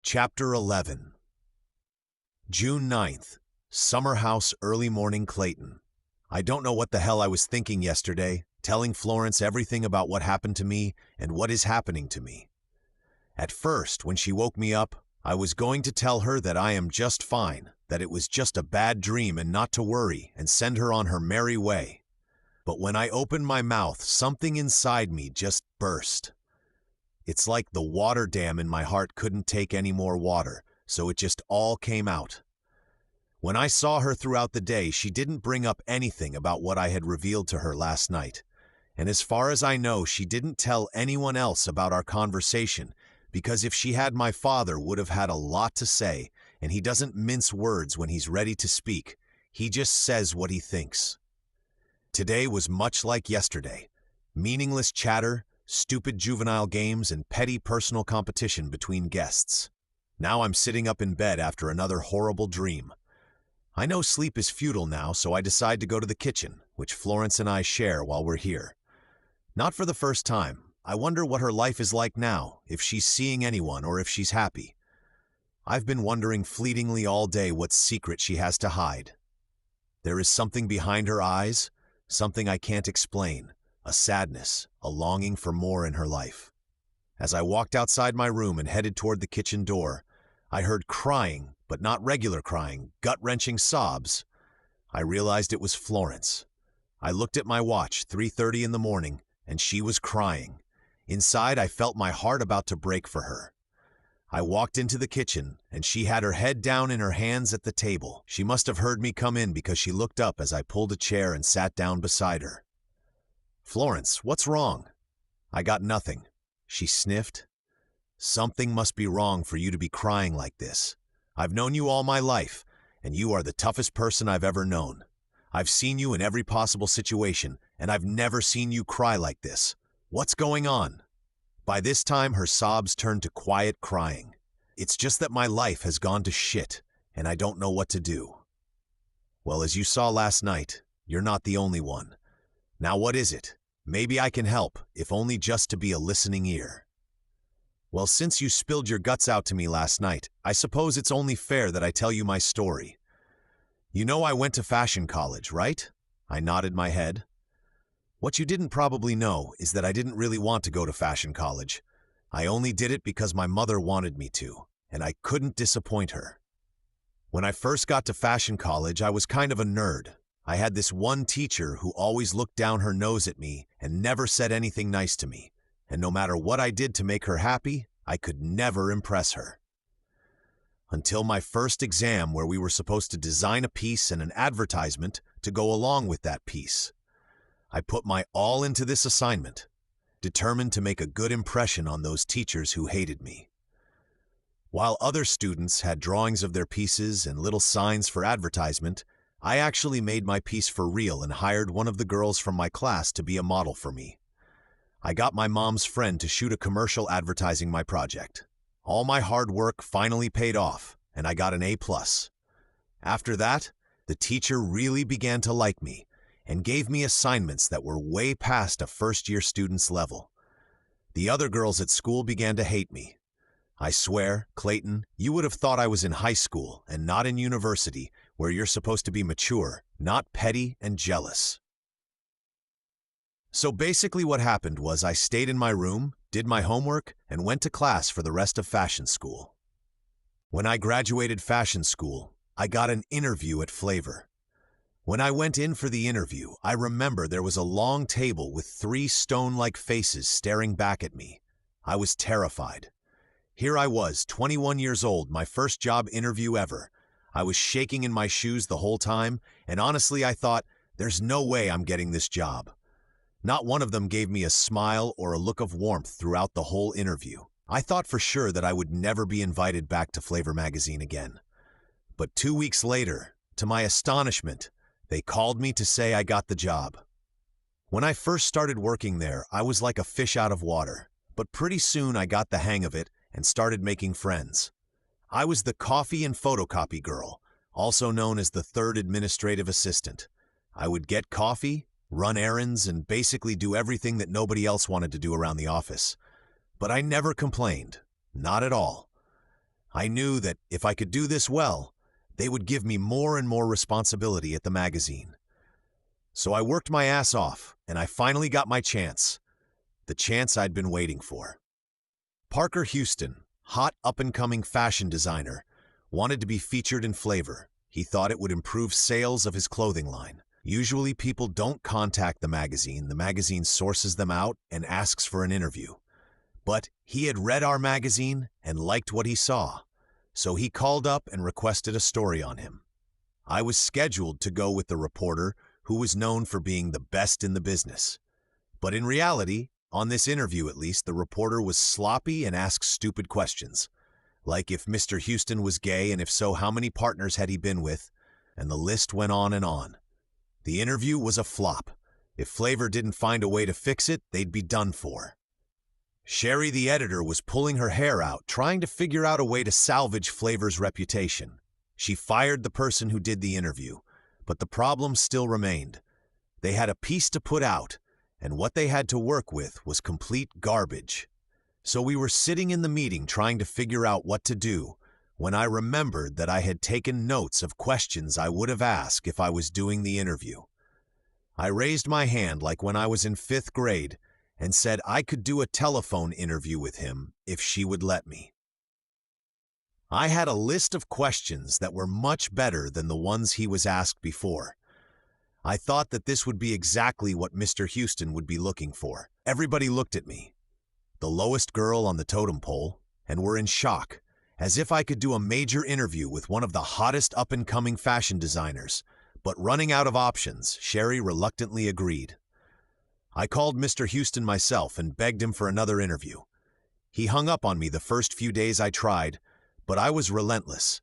Chapter 11. June 9th. Summer House, early morning, Clayton. I don't know what the hell I was thinking yesterday, telling Florence everything about what happened to me and what is happening to me. At first, when she woke me up, I was going to tell her that I am just fine, that it was just a bad dream and not to worry, and send her on her merry way. But when I opened my mouth, something inside me just burst. It's like the water dam in my heart couldn't take any more water, so it just all came out. When I saw her throughout the day, she didn't bring up anything about what I had revealed to her last night. And as far as I know, she didn't tell anyone else about our conversation, because if she had, my father would have had a lot to say, and he doesn't mince words when he's ready to speak. He just says what he thinks. Today was much like yesterday. Meaningless chatter, stupid juvenile games, and petty personal competition between guests. Now I'm sitting up in bed after another horrible dream. I know sleep is futile now, so I decide to go to the kitchen, which Florence and I share while we're here. Not for the first time. I wonder what her life is like now, if she's seeing anyone or if she's happy. I've been wondering fleetingly all day what secret she has to hide. There is something behind her eyes, something I can't explain, a sadness, a longing for more in her life. As I walked outside my room and headed toward the kitchen door, I heard crying, but not regular crying, gut-wrenching sobs. I realized it was Florence. I looked at my watch, 3:30 in the morning, and she was crying. Inside, I felt my heart about to break for her. I walked into the kitchen, and she had her head down in her hands at the table. She must have heard me come in because she looked up as I pulled a chair and sat down beside her. "Florence, what's wrong?" "I got nothing." She sniffed. "Something must be wrong for you to be crying like this. I've known you all my life, and you are the toughest person I've ever known. I've seen you in every possible situation, and I've never seen you cry like this. What's going on?" By this time, her sobs turned to quiet crying. "It's just that my life has gone to shit, and I don't know what to do." "Well, as you saw last night, you're not the only one. Now what is it? Maybe I can help, if only just to be a listening ear." "Well, since you spilled your guts out to me last night, I suppose it's only fair that I tell you my story. You know I went to fashion college, right?" I nodded my head. "What you didn't probably know is that I didn't really want to go to fashion college. I only did it because my mother wanted me to, and I couldn't disappoint her. When I first got to fashion college, I was kind of a nerd. I had this one teacher who always looked down her nose at me and never said anything nice to me. And no matter what I did to make her happy, I could never impress her. Until my first exam, where we were supposed to design a piece and an advertisement to go along with that piece. I put my all into this assignment, determined to make a good impression on those teachers who hated me. While other students had drawings of their pieces and little signs for advertisement, I actually made my piece for real and hired one of the girls from my class to be a model for me. I got my mom's friend to shoot a commercial advertising my project. All my hard work finally paid off, and I got an A+. After that, the teacher really began to like me and gave me assignments that were way past a first-year student's level. The other girls at school began to hate me. I swear, Clayton, you would have thought I was in high school and not in university, where you're supposed to be mature, not petty and jealous. So basically what happened was I stayed in my room, did my homework, and went to class for the rest of fashion school. When I graduated fashion school, I got an interview at Flavor. When I went in for the interview, I remember there was a long table with 3 stone-like faces staring back at me. I was terrified. Here I was, 21 years old, my first job interview ever. I was shaking in my shoes the whole time, and honestly I thought, there's no way I'm getting this job. Not one of them gave me a smile or a look of warmth throughout the whole interview. I thought for sure that I would never be invited back to Flavor magazine again. But 2 weeks later, to my astonishment, they called me to say I got the job. When I first started working there, I was like a fish out of water, but pretty soon I got the hang of it and started making friends. I was the coffee and photocopy girl, also known as the third administrative assistant. I would get coffee, run errands, and basically do everything that nobody else wanted to do around the office. But I never complained. Not at all. I knew that if I could do this well, they would give me more and more responsibility at the magazine. So I worked my ass off, and I finally got my chance. The chance I'd been waiting for. Parker Houston, hot up-and-coming fashion designer, wanted to be featured in Flavor. He thought it would improve sales of his clothing line. Usually people don't contact the magazine sources them out and asks for an interview. But he had read our magazine and liked what he saw, so he called up and requested a story on him. I was scheduled to go with the reporter who was known for being the best in the business. But in reality, on this interview at least, the reporter was sloppy and asked stupid questions. Like if Mr. Houston was gay, and if so, how many partners had he been with? And the list went on and on. The interview was a flop. If Flavor didn't find a way to fix it, they'd be done for. Sherry, the editor, was pulling her hair out, trying to figure out a way to salvage Flavor's reputation. She fired the person who did the interview, but the problem still remained. They had a piece to put out, and what they had to work with was complete garbage. So we were sitting in the meeting trying to figure out what to do, when I remembered that I had taken notes of questions I would have asked if I was doing the interview. I raised my hand like when I was in 5th grade and said I could do a telephone interview with him if she would let me. I had a list of questions that were much better than the ones he was asked before. I thought that this would be exactly what Mr. Houston would be looking for. Everybody looked at me, the lowest girl on the totem pole, and were in shock, as if I could do a major interview with one of the hottest up-and-coming fashion designers. But running out of options, Sherry reluctantly agreed. I called Mr. Houston myself and begged him for another interview. He hung up on me the first few days I tried, but I was relentless.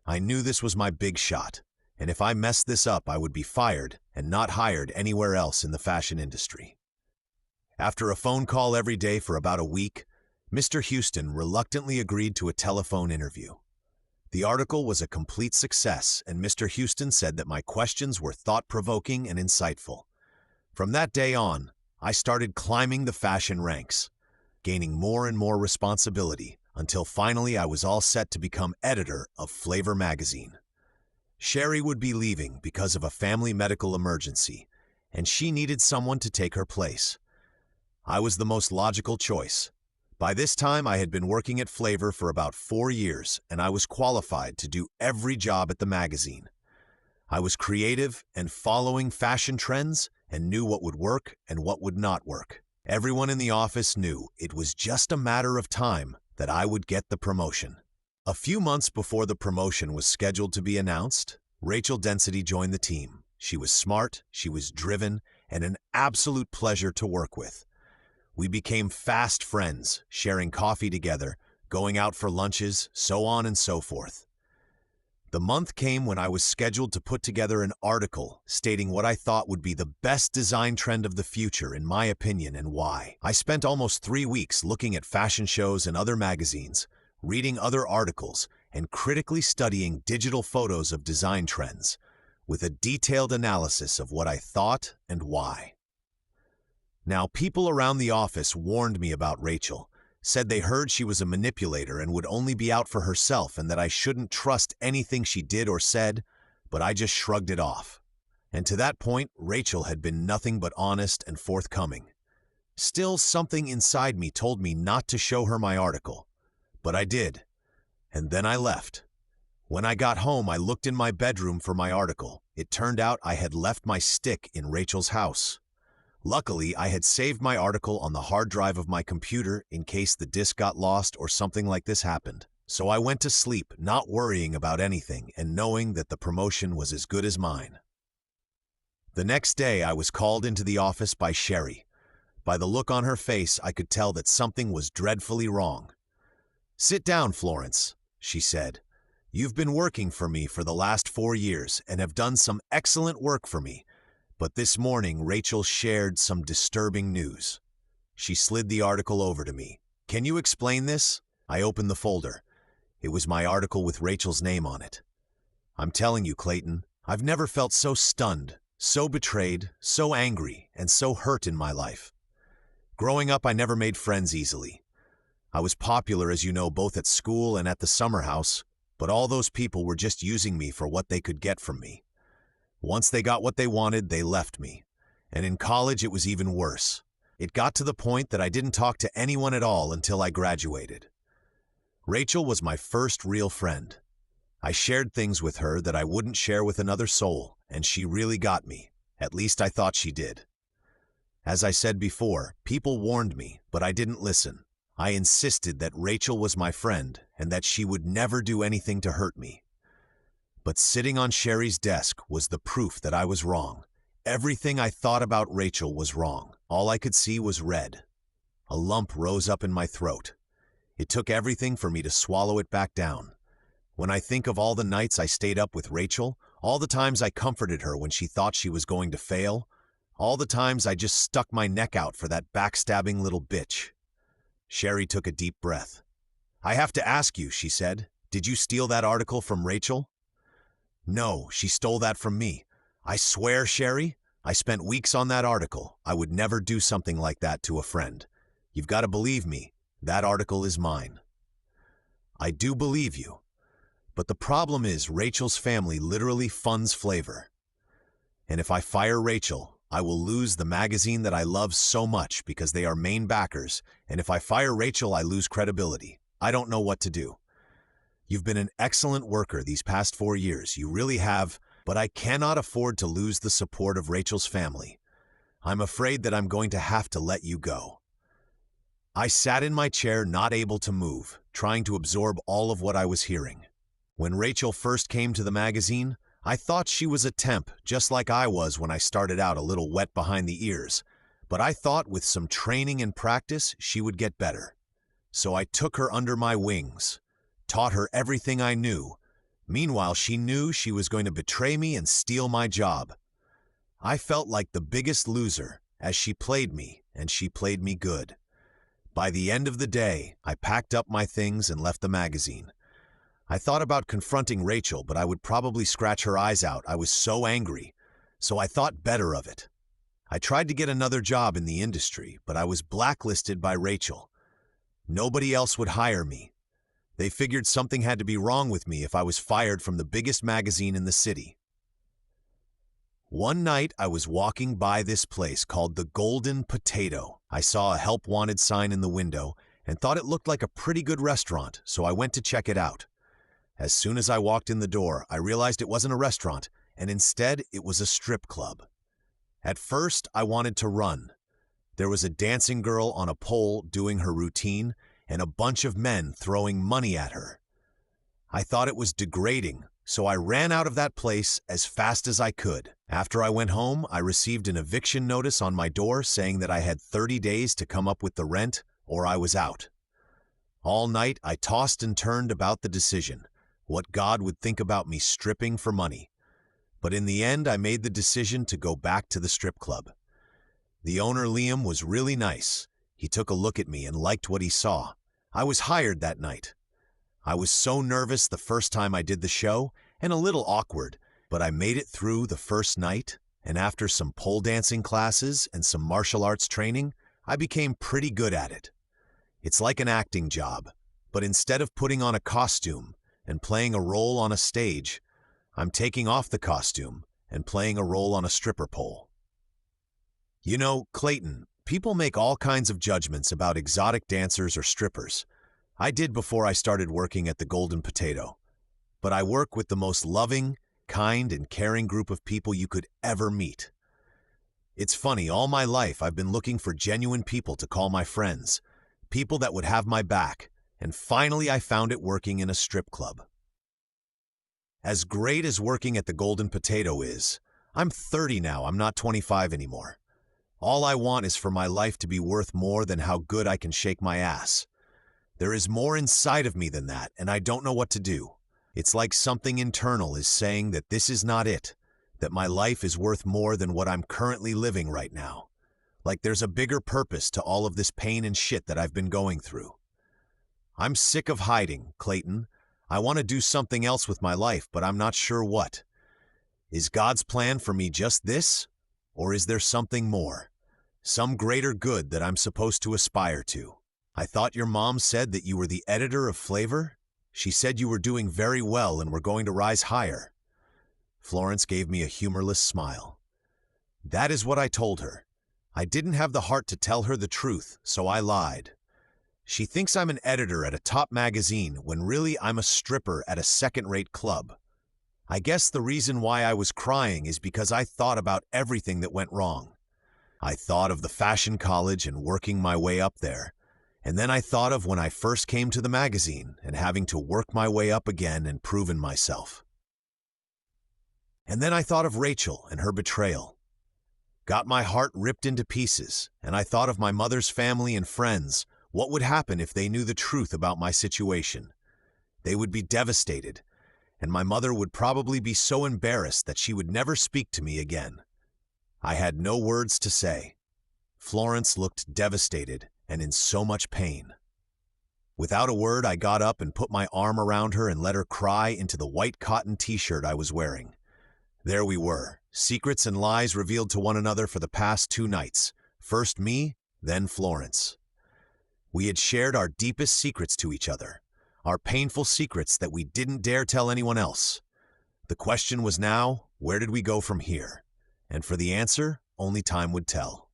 I knew this was my big shot, and if I messed this up, I would be fired and not hired anywhere else in the fashion industry. After a phone call every day for about a week, Mr. Houston reluctantly agreed to a telephone interview. The article was a complete success, and Mr. Houston said that my questions were thought-provoking and insightful. From that day on, I started climbing the fashion ranks, gaining more and more responsibility, until finally I was all set to become editor of Flavor magazine. Sherry would be leaving because of a family medical emergency, and she needed someone to take her place. I was the most logical choice. By this time, I had been working at Flavor for about 4 years, and I was qualified to do every job at the magazine. I was creative and following fashion trends and knew what would work and what would not work. Everyone in the office knew it was just a matter of time that I would get the promotion. A few months before the promotion was scheduled to be announced, Rachel Density joined the team. She was smart, she was driven, and an absolute pleasure to work with. We became fast friends, sharing coffee together, going out for lunches, so on and so forth. The month came when I was scheduled to put together an article stating what I thought would be the best design trend of the future, in my opinion, and why. I spent almost 3 weeks looking at fashion shows and other magazines, reading other articles, and critically studying digital photos of design trends, with a detailed analysis of what I thought and why. Now, people around the office warned me about Rachel, said they heard she was a manipulator and would only be out for herself and that I shouldn't trust anything she did or said, but I just shrugged it off. And to that point, Rachel had been nothing but honest and forthcoming. Still, something inside me told me not to show her my article, but I did, and then I left. When I got home, I looked in my bedroom for my article. It turned out I had left my stick in Rachel's house. Luckily, I had saved my article on the hard drive of my computer in case the disk got lost or something like this happened. So I went to sleep, not worrying about anything and knowing that the promotion was as good as mine. The next day, I was called into the office by Sherry. By the look on her face, I could tell that something was dreadfully wrong. "Sit down, Florence," she said. "You've been working for me for the last 4 years and have done some excellent work for me. But this morning, Rachel shared some disturbing news." She slid the article over to me. "Can you explain this?" I opened the folder. It was my article with Rachel's name on it. "I'm telling you, Clayton, I've never felt so stunned, so betrayed, so angry, and so hurt in my life. Growing up, I never made friends easily. I was popular, as you know, both at school and at the summer house, but all those people were just using me for what they could get from me. Once they got what they wanted, they left me. And in college, it was even worse. It got to the point that I didn't talk to anyone at all until I graduated. Rachel was my first real friend. I shared things with her that I wouldn't share with another soul, and she really got me. At least I thought she did. As I said before, people warned me, but I didn't listen. I insisted that Rachel was my friend and that she would never do anything to hurt me. But sitting on Sherry's desk was the proof that I was wrong. Everything I thought about Rachel was wrong. All I could see was red. A lump rose up in my throat. It took everything for me to swallow it back down. When I think of all the nights I stayed up with Rachel, all the times I comforted her when she thought she was going to fail, all the times I just stuck my neck out for that backstabbing little bitch. Sherry took a deep breath. "I have to ask you," she said, "did you steal that article from Rachel?" "No, she stole that from me. I swear, Sherry, I spent weeks on that article. I would never do something like that to a friend. You've got to believe me. That article is mine." "I do believe you. But the problem is Rachel's family literally funds Flavor. And if I fire Rachel, I will lose the magazine that I love so much because they are main backers, and if I fire Rachel, I lose credibility. I don't know what to do. You've been an excellent worker these past 4 years, you really have, but I cannot afford to lose the support of Rachel's family. I'm afraid that I'm going to have to let you go." I sat in my chair, not able to move, trying to absorb all of what I was hearing. When Rachel first came to the magazine, I thought she was a temp, just like I was when I started out, a little wet behind the ears. But I thought with some training and practice, she would get better. So I took her under my wings, taught her everything I knew. Meanwhile, she knew she was going to betray me and steal my job. I felt like the biggest loser, as she played me, and she played me good. By the end of the day, I packed up my things and left the magazine. I thought about confronting Rachel, but I would probably scratch her eyes out. I was so angry, so I thought better of it. I tried to get another job in the industry, but I was blacklisted by Rachel. Nobody else would hire me. They figured something had to be wrong with me if I was fired from the biggest magazine in the city. One night, I was walking by this place called the Golden Potato. I saw a help wanted sign in the window and thought it looked like a pretty good restaurant, so I went to check it out. As soon as I walked in the door, I realized it wasn't a restaurant, and instead it was a strip club. At first, I wanted to run. There was a dancing girl on a pole doing her routine, and a bunch of men throwing money at her. I thought it was degrading, so I ran out of that place as fast as I could. After I went home, I received an eviction notice on my door saying that I had 30 days to come up with the rent, or I was out. All night, I tossed and turned about the decision, what God would think about me stripping for money. But in the end, I made the decision to go back to the strip club. The owner, Liam, was really nice. He took a look at me and liked what he saw. I was hired that night. I was so nervous the first time I did the show, and a little awkward, but I made it through the first night, and after some pole dancing classes and some martial arts training, I became pretty good at it. It's like an acting job, but instead of putting on a costume and playing a role on a stage, I'm taking off the costume and playing a role on a stripper pole. You know, Clayton, people make all kinds of judgments about exotic dancers or strippers. I did before I started working at the Golden Potato. But I work with the most loving, kind, and caring group of people you could ever meet. It's funny, all my life I've been looking for genuine people to call my friends, people that would have my back, and finally I found it working in a strip club. As great as working at the Golden Potato is, I'm 30 now, I'm not 25 anymore. All I want is for my life to be worth more than how good I can shake my ass. There is more inside of me than that, and I don't know what to do. It's like something internal is saying that this is not it, that my life is worth more than what I'm currently living right now. Like there's a bigger purpose to all of this pain and shit that I've been going through. I'm sick of hiding, Clayton. I want to do something else with my life, but I'm not sure what. Is God's plan for me just this? Or is there something more? Some greater good that I'm supposed to aspire to? I thought your mom said that you were the editor of Flavor? She said you were doing very well and were going to rise higher. Florence gave me a humorless smile. That is what I told her. I didn't have the heart to tell her the truth, so I lied. She thinks I'm an editor at a top magazine when really I'm a stripper at a second-rate club. I guess the reason why I was crying is because I thought about everything that went wrong. I thought of the fashion college and working my way up there. And then I thought of when I first came to the magazine and having to work my way up again and proven myself. And then I thought of Rachel and her betrayal. Got my heart ripped into pieces, and I thought of my mother's family and friends. What would happen if they knew the truth about my situation? They would be devastated, and my mother would probably be so embarrassed that she would never speak to me again. I had no words to say. Florence looked devastated and in so much pain. Without a word, I got up and put my arm around her and let her cry into the white cotton t-shirt I was wearing. There we were, secrets and lies revealed to one another for the past 2 nights. First me, then Florence. We had shared our deepest secrets to each other, our painful secrets that we didn't dare tell anyone else. The question was now, where did we go from here? And for the answer, only time would tell.